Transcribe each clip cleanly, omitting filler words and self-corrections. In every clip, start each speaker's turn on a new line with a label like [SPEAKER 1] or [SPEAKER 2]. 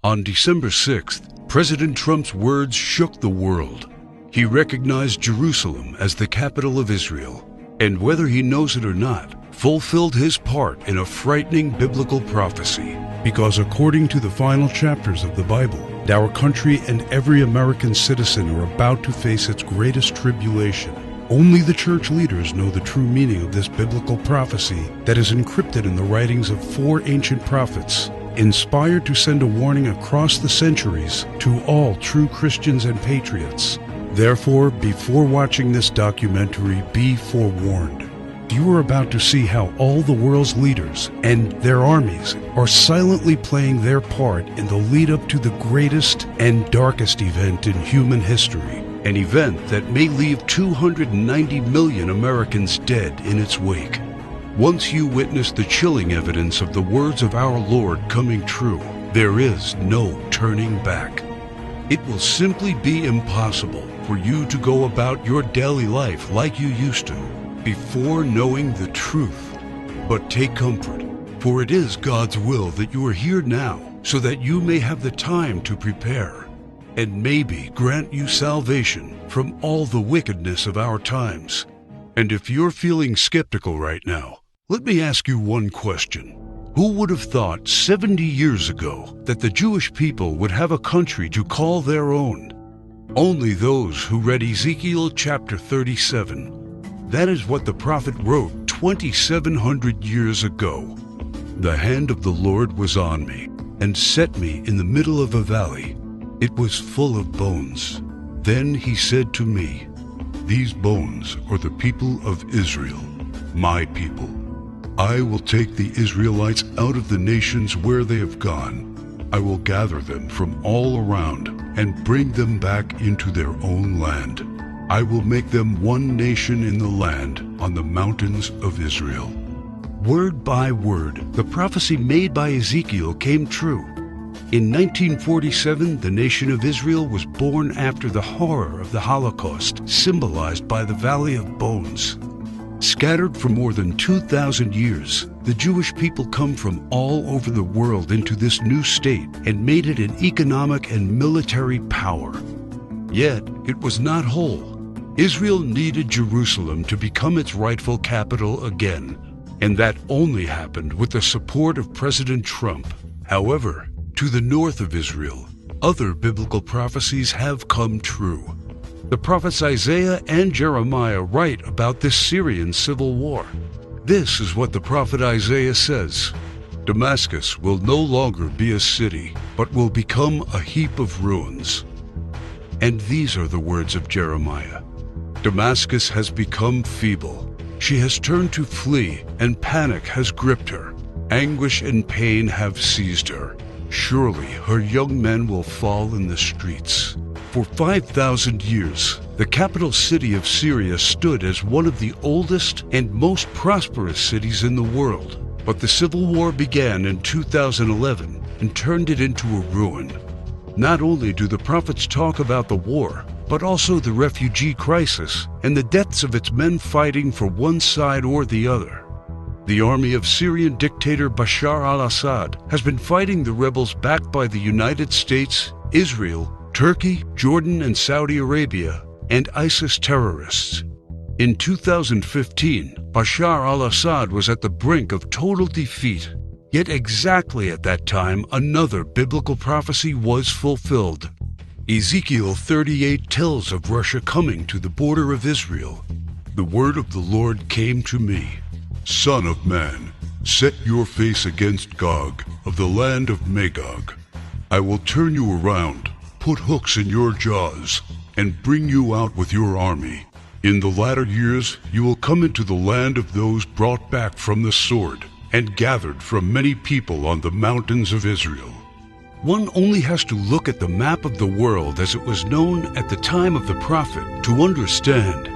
[SPEAKER 1] On December 6th, President Trump's words shook the world. He recognized Jerusalem as the capital of Israel, and whether he knows it or not, fulfilled his part in a frightening biblical prophecy. Because according to the final chapters of the Bible, our country and every American citizen are about to face its greatest tribulation. Only the church leaders know the true meaning of this biblical prophecy that is encrypted in the writings of 4 ancient prophets, inspired to send a warning across the centuries to all true Christians and patriots. Therefore, before watching this documentary, be forewarned. You are about to see how all the world's leaders and their armies are silently playing their part in the lead up to the greatest and darkest event in human history, an event that may leave 290 million Americans dead in its wake. Once you witness the chilling evidence of the words of our Lord coming true, there is no turning back. It will simply be impossible for you to go about your daily life like you used to before knowing the truth. But take comfort, for it is God's will that you are here now so that you may have the time to prepare and maybe grant you salvation from all the wickedness of our times. And if you're feeling skeptical right now, let me ask you one question. Who would have thought 70 years ago that the Jewish people would have a country to call their own? Only those who read Ezekiel chapter 37. That is what the prophet wrote 2,700 years ago. The hand of the Lord was on me and set me in the middle of a valley. It was full of bones. Then he said to me, "These bones are the people of Israel, my people. I will take the Israelites out of the nations where they have gone. I will gather them from all around and bring them back into their own land. I will make them one nation in the land on the mountains of Israel." Word by word, the prophecy made by Ezekiel came true. In 1947, the nation of Israel was born after the horror of the Holocaust, symbolized by the Valley of Bones. Scattered for more than 2,000 years, the Jewish people come from all over the world into this new state and made it an economic and military power. Yet, it was not whole. Israel needed Jerusalem to become its rightful capital again, and that only happened with the support of President Trump. However, to the north of Israel, other biblical prophecies have come true. The prophets Isaiah and Jeremiah write about this Syrian civil war. This is what the prophet Isaiah says: "Damascus will no longer be a city, but will become a heap of ruins." And these are the words of Jeremiah: "Damascus has become feeble. She has turned to flee, and panic has gripped her. Anguish and pain have seized her. Surely her young men will fall in the streets." For 5,000 years, the capital city of Syria stood as one of the oldest and most prosperous cities in the world. But the civil war began in 2011 and turned it into a ruin. Not only do the prophets talk about the war, but also the refugee crisis and the deaths of its men fighting for one side or the other. The army of Syrian dictator Bashar al-Assad has been fighting the rebels backed by the United States, Israel, Turkey, Jordan, and Saudi Arabia, and ISIS terrorists. In 2015, Bashar al-Assad was at the brink of total defeat. Yet exactly at that time, another biblical prophecy was fulfilled. Ezekiel 38 tells of Russia coming to the border of Israel. The word of the Lord came to me: "Son of man, set your face against Gog of the land of Magog. I will turn you around, put hooks in your jaws, and bring you out with your army. In the latter years you will come into the land of those brought back from the sword, and gathered from many people on the mountains of Israel." One only has to look at the map of the world as it was known at the time of the prophet to understand.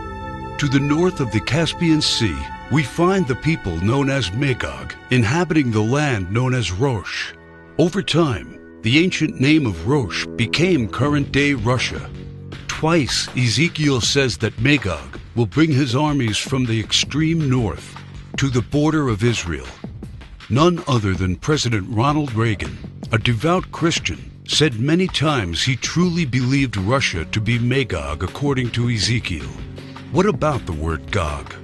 [SPEAKER 1] To the north of the Caspian Sea, we find the people known as Magog, inhabiting the land known as Rosh. Over time, the ancient name of Rosh became current-day Russia. Twice, Ezekiel says that Magog will bring his armies from the extreme north to the border of Israel. None other than President Ronald Reagan, a devout Christian, said many times he truly believed Russia to be Magog according to Ezekiel. What about the word Gog?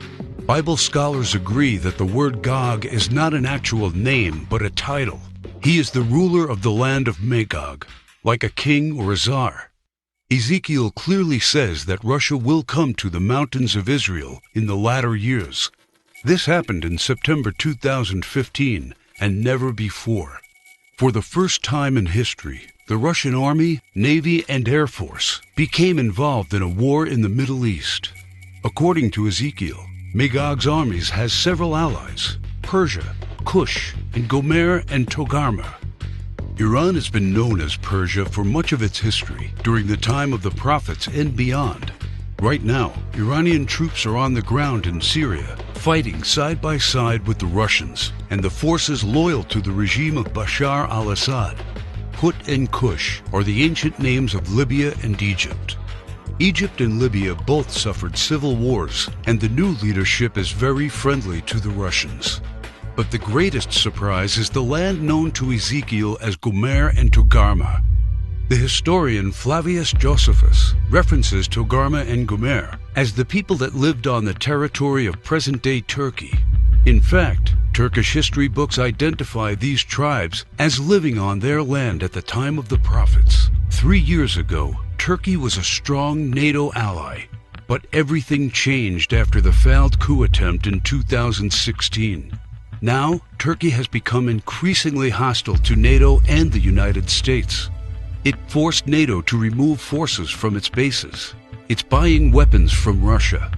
[SPEAKER 1] Bible scholars agree that the word Gog is not an actual name but a title. He is the ruler of the land of Magog, like a king or a czar. Ezekiel clearly says that Russia will come to the mountains of Israel in the latter years. This happened in September 2015 and never before. For the first time in history, the Russian Army, Navy, and Air Force became involved in a war in the Middle East. According to Ezekiel, Magog's armies has several allies: Persia, Cush, and Gomer and Togarmah. Iran has been known as Persia for much of its history, during the time of the prophets and beyond. Right now, Iranian troops are on the ground in Syria, fighting side by side with the Russians and the forces loyal to the regime of Bashar al-Assad. Put and Cush are the ancient names of Libya and Egypt. Egypt and Libya both suffered civil wars, and the new leadership is very friendly to the Russians. But the greatest surprise is the land known to Ezekiel as Gomer and Togarmah. The historian Flavius Josephus references Togarmah and Gomer as the people that lived on the territory of present-day Turkey. In fact, Turkish history books identify these tribes as living on their land at the time of the prophets. 3 years ago, Turkey was a strong NATO ally, but everything changed after the failed coup attempt in 2016. Now, Turkey has become increasingly hostile to NATO and the United States. It forced NATO to remove forces from its bases. It's buying weapons from Russia.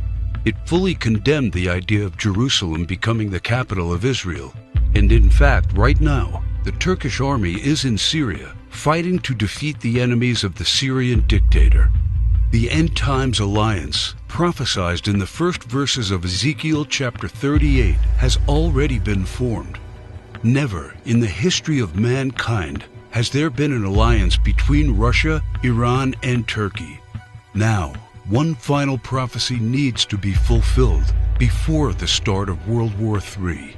[SPEAKER 1] It fully condemned the idea of Jerusalem becoming the capital of Israel. And in fact, right now, the Turkish army is in Syria, fighting to defeat the enemies of the Syrian dictator. The End Times Alliance, prophesied in the first verses of Ezekiel chapter 38, has already been formed. Never in the history of mankind has there been an alliance between Russia, Iran, and Turkey. Now, one final prophecy needs to be fulfilled before the start of World War III.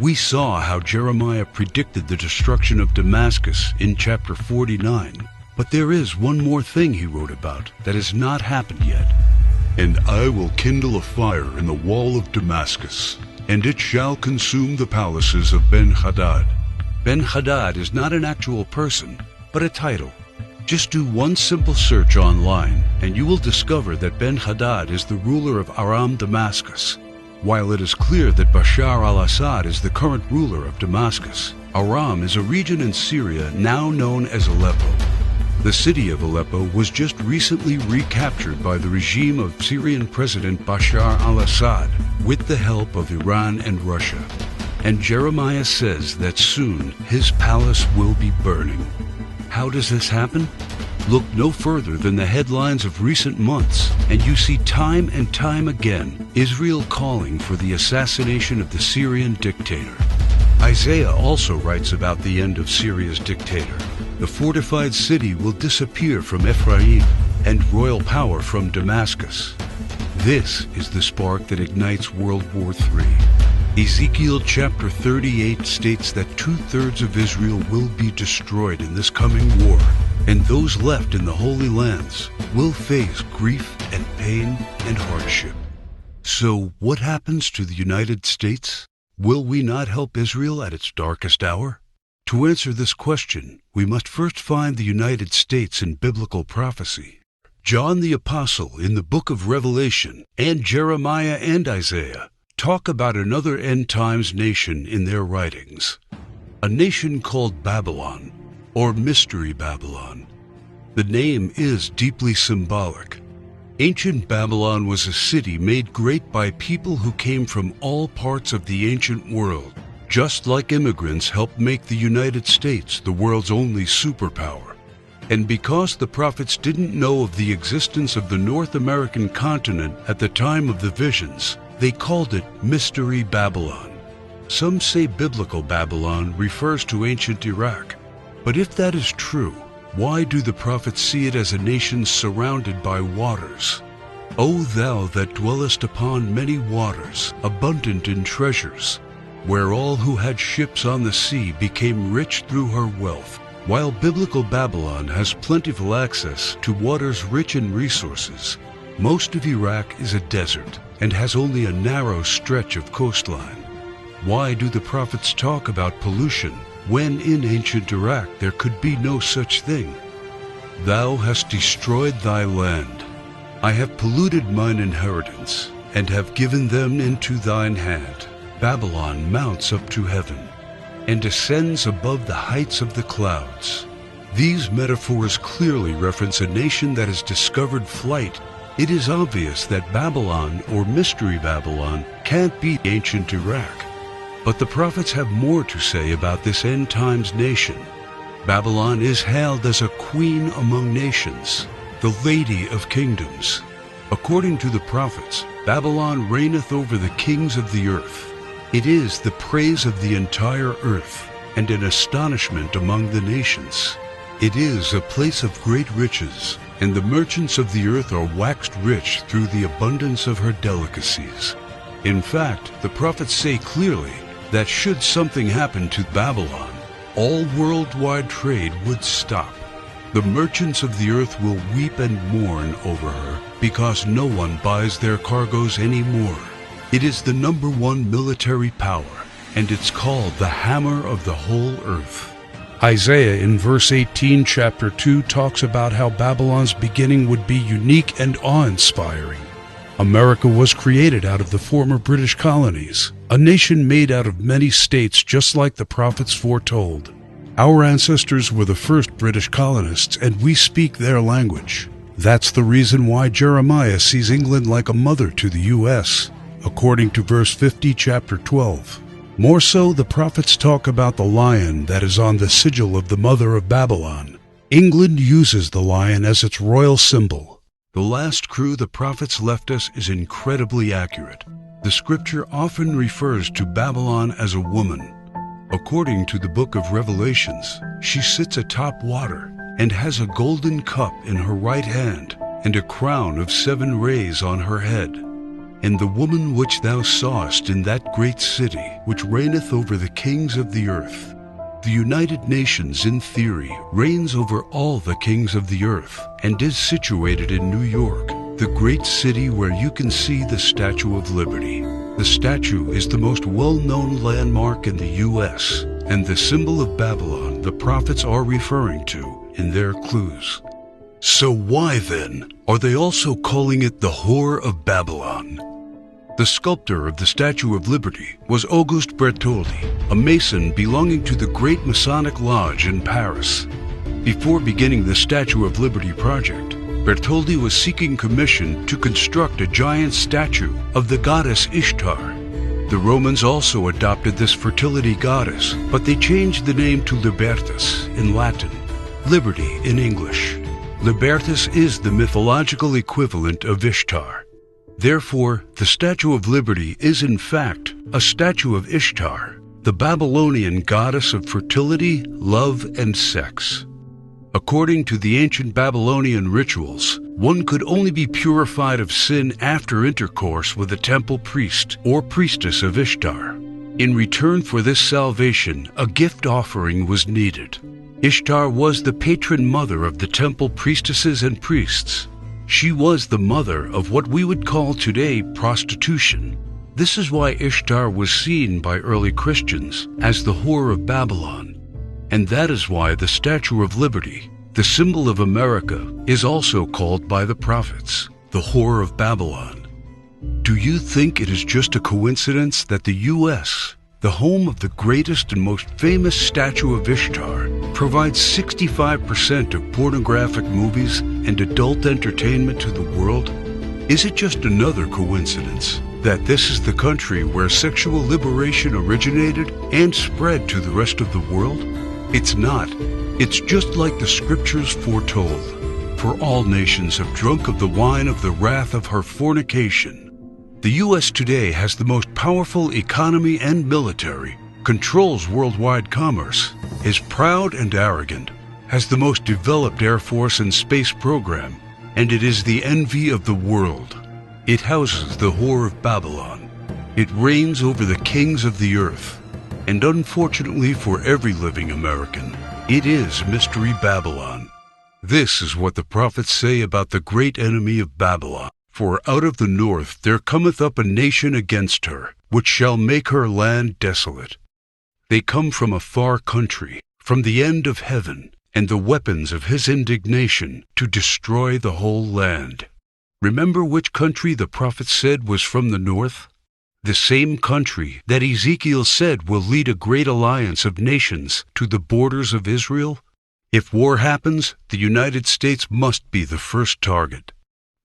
[SPEAKER 1] We saw how Jeremiah predicted the destruction of Damascus in chapter 49, but there is one more thing he wrote about that has not happened yet. And I will kindle a fire in the wall of Damascus, and it shall consume the palaces of Ben-Hadad. Ben-Hadad is not an actual person, but a title. Just do one simple search online, and you will discover that Ben-Hadad is the ruler of Aram Damascus. While it is clear that Bashar al-Assad is the current ruler of Damascus, Aram is a region in Syria now known as Aleppo. The city of Aleppo was just recently recaptured by the regime of Syrian President Bashar al-Assad with the help of Iran and Russia. And Jeremiah says that soon his palace will be burning. How does this happen? Look no further than the headlines of recent months, and you see time and time again Israel calling for the assassination of the Syrian dictator. Isaiah also writes about the end of Syria's dictator. The fortified city will disappear from Ephraim, and royal power from Damascus. This is the spark that ignites World War III. Ezekiel chapter 38 states that 2/3 of Israel will be destroyed in this coming war, and those left in the Holy Lands will face grief and pain and hardship. So what happens to the United States? Will we not help Israel at its darkest hour? To answer this question, we must first find the United States in biblical prophecy. John the Apostle in the book of Revelation, and Jeremiah and Isaiah talk about another end times nation in their writings, a nation called Babylon, or Mystery Babylon. The name is deeply symbolic. Ancient Babylon was a city made great by people who came from all parts of the ancient world, just like immigrants helped make the United States the world's only superpower. And because the prophets didn't know of the existence of the North American continent at the time of the visions, they called it Mystery Babylon. Some say biblical Babylon refers to ancient Iraq. But if that is true, why do the prophets see it as a nation surrounded by waters? O thou that dwellest upon many waters, abundant in treasures, where all who had ships on the sea became rich through her wealth, While biblical Babylon has plentiful access to waters rich in resources, most of Iraq is a desert and has only a narrow stretch of coastline. Why do the prophets talk about pollution when in ancient Iraq there could be no such thing? Thou hast destroyed thy land. I have polluted mine inheritance, and have given them into thine hand. Babylon mounts up to heaven, and ascends above the heights of the clouds. These metaphors clearly reference a nation that has discovered flight. It is obvious that Babylon, or Mystery Babylon, can't be ancient Iraq. But the prophets have more to say about this end times nation. Babylon is hailed as a queen among nations, the lady of kingdoms. According to the prophets, Babylon reigneth over the kings of the earth. It is the praise of the entire earth, and an astonishment among the nations. It is a place of great riches, and the merchants of the earth are waxed rich through the abundance of her delicacies. In fact, the prophets say clearly that should something happen to Babylon, all worldwide trade would stop. The merchants of the earth will weep and mourn over her, because no one buys their cargoes anymore. It is the #1 military power, and it's called the hammer of the whole earth. Isaiah in verse 18, chapter 2, talks about how Babylon's beginning would be unique and awe-inspiring. America was created out of the former British colonies, a nation made out of many states just like the prophets foretold. Our ancestors were the first British colonists, and we speak their language. That's the reason why Jeremiah sees England like a mother to the U.S., according to verse 50, chapter 12. More so, the prophets talk about the lion that is on the sigil of the mother of Babylon. England uses the lion as its royal symbol. The last crew the prophets left us is incredibly accurate. The scripture often refers to Babylon as a woman. According to the book of Revelations, she sits atop water and has a golden cup in her right hand and a crown of 7 rays on her head. And the woman which thou sawest in that great city, which reigneth over the kings of the earth. The United Nations, in theory, reigns over all the kings of the earth and is situated in New York, the great city where you can see the Statue of Liberty. The statue is the most well-known landmark in the U.S. and the symbol of Babylon the prophets are referring to in their clues. So why, then, are they also calling it the Whore of Babylon? The sculptor of the Statue of Liberty was Auguste Bertholdi, a Mason belonging to the Great Masonic Lodge in Paris. Before beginning the Statue of Liberty project, Bertholdi was seeking commission to construct a giant statue of the goddess Ishtar. The Romans also adopted this fertility goddess, but they changed the name to Libertas in Latin, Liberty in English. Libertas is the mythological equivalent of Ishtar. Therefore, the Statue of Liberty is in fact a statue of Ishtar, the Babylonian goddess of fertility, love, and sex. According to the ancient Babylonian rituals, one could only be purified of sin after intercourse with a temple priest or priestess of Ishtar. In return for this salvation, a gift offering was needed. Ishtar was the patron mother of the temple priestesses and priests. She was the mother of what we would call today prostitution. This is why Ishtar was seen by early Christians as the Whore of Babylon. And that is why the Statue of Liberty, the symbol of America, is also called by the prophets the Whore of Babylon. Do you think it is just a coincidence that the U.S., the home of the greatest and most famous statue of Ishtar, provides 65% of pornographic movies and adult entertainment to the world? Is it just another coincidence that this is the country where sexual liberation originated and spread to the rest of the world? It's not. It's just like the scriptures foretold. For all nations have drunk of the wine of the wrath of her fornication. The U.S. today has the most powerful economy and military, controls worldwide commerce, is proud and arrogant, has the most developed Air Force and space program, and it is the envy of the world. It houses the Whore of Babylon. It reigns over the kings of the earth. And unfortunately for every living American, It is Mystery Babylon. This is what the prophets say about the great enemy of Babylon. For out of the north there cometh up a nation against her, which shall make her land desolate. They come from a far country, from the end of heaven, and the weapons of his indignation to destroy the whole land. Remember which country the prophet said was from the north? The same country that Ezekiel said will lead a great alliance of nations to the borders of Israel? If war happens, the United States must be the first target.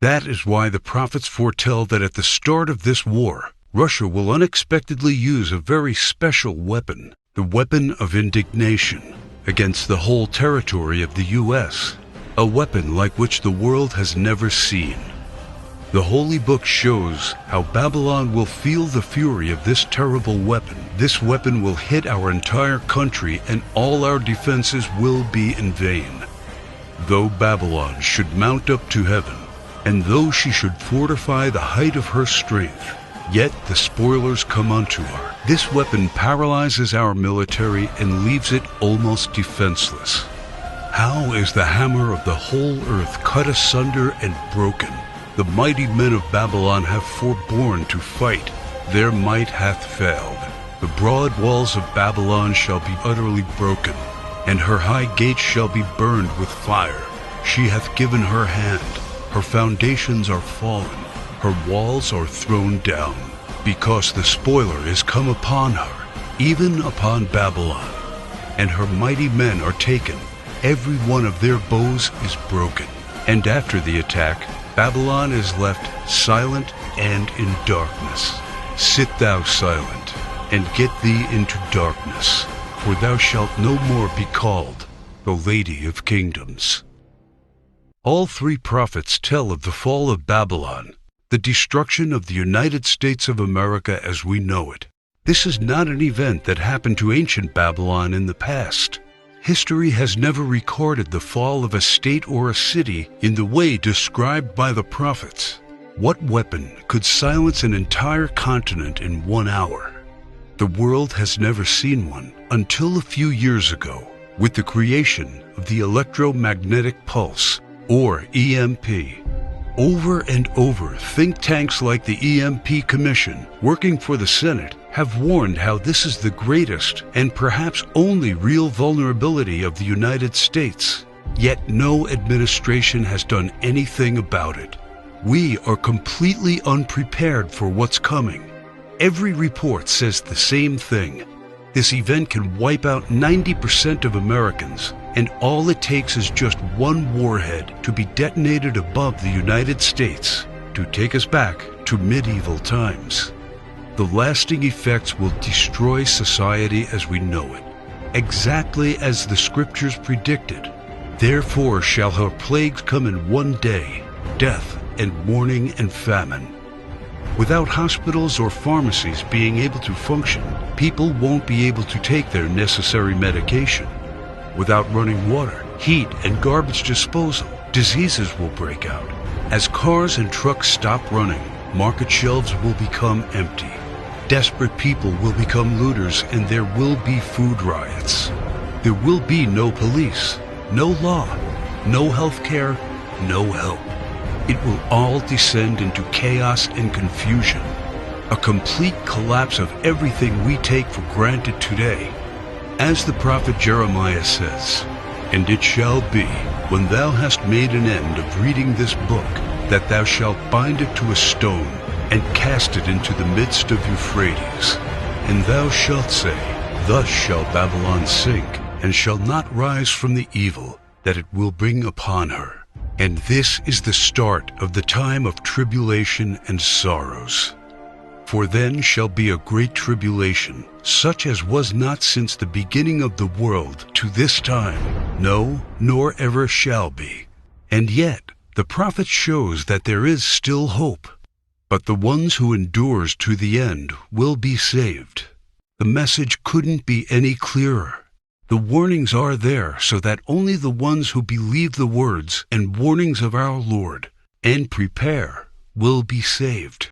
[SPEAKER 1] That is why the prophets foretell that at the start of this war, Russia will unexpectedly use a very special weapon, the weapon of indignation, against the whole territory of the U.S., a weapon like which the world has never seen. The Holy Book shows how Babylon will feel the fury of this terrible weapon. This weapon will hit our entire country, and all our defenses will be in vain. Though Babylon should mount up to heaven, and though she should fortify the height of her strength, yet the spoilers come unto her. This weapon paralyzes our military and leaves it almost defenseless. How is the hammer of the whole earth cut asunder and broken? The mighty men of Babylon have forborne to fight. Their might hath failed. The broad walls of Babylon shall be utterly broken, and her high gates shall be burned with fire. She hath given her hand. Her foundations are fallen. Her walls are thrown down, because the spoiler is come upon her, even upon Babylon. And her mighty men are taken. Every one of their bows is broken. And after the attack, Babylon is left silent and in darkness. Sit thou silent, and get thee into darkness, for thou shalt no more be called the Lady of Kingdoms. All three prophets tell of the fall of Babylon, the destruction of the United States of America as we know it. This is not an event that happened to ancient Babylon in the past. History has never recorded the fall of a state or a city in the way described by the prophets. What weapon could silence an entire continent in 1 hour? The world has never seen one until a few years ago, with the creation of the electromagnetic pulse, or EMP. Over and over, think tanks like the EMP Commission, working for the Senate, have warned how this is the greatest and perhaps only real vulnerability of the United States. Yet no administration has done anything about it. We are completely unprepared for what's coming. Every report says the same thing. This event can wipe out 90% of Americans, and all it takes is just one warhead to be detonated above the United States to take us back to medieval times. The lasting effects will destroy society as we know it, exactly as the scriptures predicted. Therefore shall her plagues come in one day, death and mourning and famine. Without hospitals or pharmacies being able to function, people won't be able to take their necessary medication. Without running water, heat, and garbage disposal, diseases will break out. As cars and trucks stop running, market shelves will become empty. Desperate people will become looters, and there will be food riots. There will be no police, no law, no health care, no help. It will all descend into chaos and confusion, a complete collapse of everything we take for granted today. As the prophet Jeremiah says, "And it shall be, when thou hast made an end of reading this book, that thou shalt bind it to a stone, and cast it into the midst of Euphrates. And thou shalt say, Thus shall Babylon sink, and shall not rise from the evil that it will bring upon her. And this is the start of the time of tribulation and sorrows. For then shall be a great tribulation, such as was not since the beginning of the world to this time, no, nor ever shall be." And yet, the prophet shows that there is still hope. But the ones who endures to the end will be saved. The message couldn't be any clearer. The warnings are there so that only the ones who believe the words and warnings of our Lord and prepare will be saved.